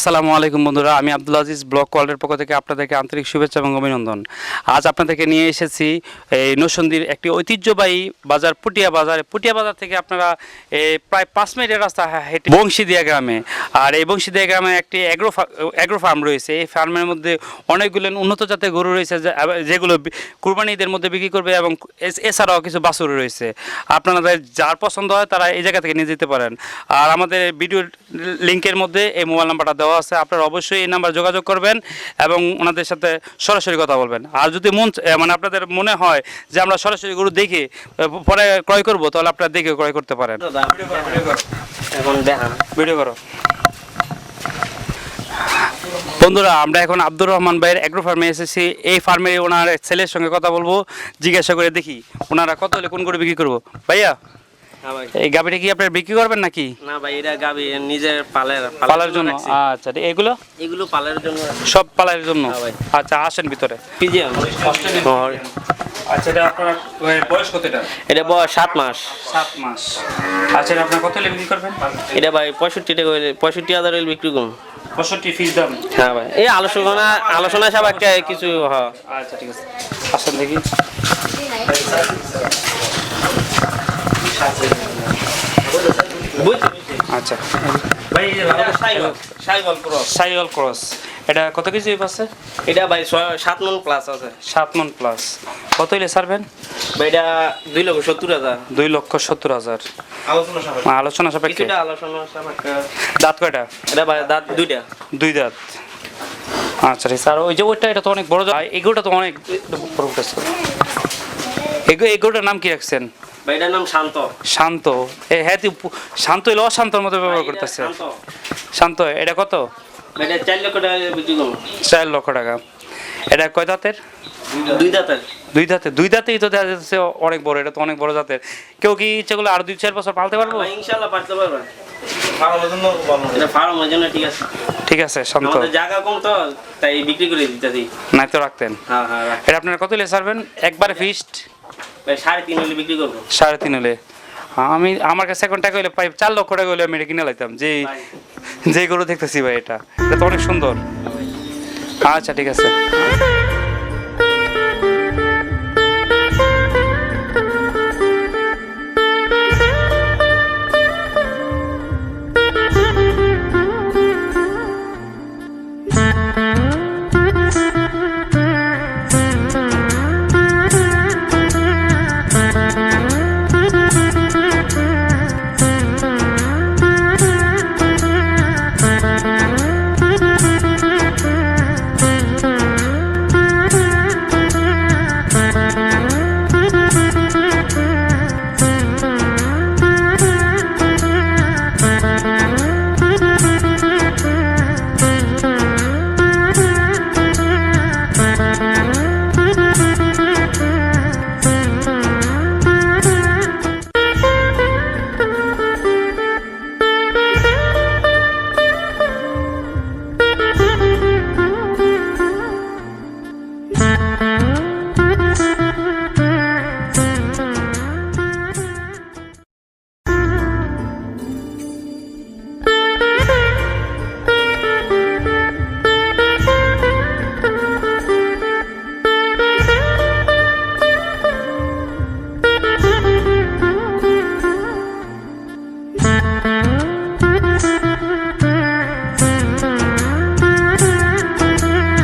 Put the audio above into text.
আসসালামু আলাইকুম বন্ধুরা, আমি আব্দুল আজিজ ব্লগ ওয়ার্ল্ডের পক্ষ থেকে আপনাদেরকে আন্তরিক শুভেচ্ছা এবং অভিনন্দন। আজ আপনাদেরকে নিয়ে এসেছি এই নরসিংদীর একটি ঐতিহ্যবাহী বাজার পুটিয়া বাজার থেকে আপনারা প্রায় 5 মিনিটের রাস্তা হেঁটে বংশীদিয়া গ্রামে। আর এই বংশীদিয়া গ্রামে একটি অ্যাগ্রো ফার্ম রয়েছে। এই ফার্মের মধ্যে অনেকগুলো উন্নত জাতের গরু রয়েছে যেগুলো কুরবানি ঈদের মধ্যে বিক্রি করবে, এবং এছাড়াও কিছু বাছুর রয়েছে। আপনাদের যার পছন্দ হয় তারা এই জায়গা থেকে নিয়ে যেতে পারেন। আর আমাদের ভিডিওর লিঙ্কের মধ্যে এই মোবাইল নাম্বারটা দেওয়া আছে, আপনারা অবশ্যই এই নাম্বার যোগাযোগ করবেন এবং ওনাদের সাথে সরাসরি কথা বলবেন। আর যদি আপনাদের মনে হয় যে আমরা সরাসরি গরু দেখে পরে ক্রয় করব, তাহলে আপনারা দেখে ক্রয় করতে পারেন। ভিডিও করো। বন্ধুরা, আমরা এখন আব্দুর রহমান ভাইয়ের অ্যাগ্রো ফার্মে এসেছি। এই ফার্মে ওনার ছেলের সঙ্গে কথা বলবো, জিজ্ঞাসা করে দেখি ওনারা কত হলে কোন গরু বিক্রি করবো। ভাইয়া, এই গাবিটা কি আপনারা বিক্রি করবেন নাকি? না ভাই, এটা গাবি নিজের পালার জন্য। আচ্ছা, এগুলো পালার জন্য, সব পালার জন্য। আচ্ছা, আসেন ভিতরে। আচ্ছা, এটা আপনার বয়স কতটা? এটা বয়স 7 মাস। 7 মাস। আচ্ছা, এটা আপনার কত হলে বিক্রি করবেন? এটা ভাই 65,000 হলে বিক্রি করুন। 65 ফিস দাম? হ্যাঁ ভাই, এই আলোচনা সব একটা কিছু। হ্যাঁ, আচ্ছা ঠিক আছে, আসেন দেখি। আচ্ছা ভাই, সাইওয়াল ক্রস, এটা কত কেজি আছে? এটা ভাই 7 মণ প্লাস আছে। 7 মণ প্লাস। কত হইলে ছাড়বেন ভাই? এটা 2,70,000। 2,70,000 আলোচনা সাপেক্ষে। দাঁত কয়টা? এটা ভাই দাঁত 2টা। 2 দাঁত। আচ্ছা ঠিক আছে। আর ওই যে ওইটা, এটা তো অনেক বড়, এগুলোটা তো অনেক বড়। এগুলোটার নাম কি রাখছেন? ভাই এটার নাম শান্ত। শান্ত? হ্যাঁ, শান্ত হইলে অশান্তর মতো ব্যবহার করতেছে। শান্ত, এটা কত? এটা 4 লক্ষ টাকা বিক্রি করুন। 4 লক্ষ টাকা। এটা কয় দাঁতের? 2 দাঁতের। 2 দাঁতের? 2 দাঁতেই তো দেখা যাচ্ছে অনেক বড়। এটা তো অনেক বড় জাতের। কেউ কি ইচ্ছে করলে আরো 2-4 বছর পালতে পারবো? ইনশাআল্লাহ পালতে পারবে। ফার্মের জন্য ভালো। এটা ফার্মের জন্য ঠিক আছে। ঠিক আছে, শান্ত। আমাদের জায়গা কম তো, তাই বিক্রি করে দিতেছি। নাই তো রাখতেন। হ্যাঁ হ্যাঁ। এটা আপনারা কত হলে ছাড়বেন? একবারে ফিক্সড? ভাই 3.5 হলে বিক্রি করব। 3.5 হলে? আমার কাছে এখন টাকা হলে প্রায় 4 লক্ষ টাকা হলে আমি এটা কিনে লাইতাম। যে গরু দেখতেছি ভাই, এটা তো অনেক সুন্দর। আচ্ছা ঠিক আছে।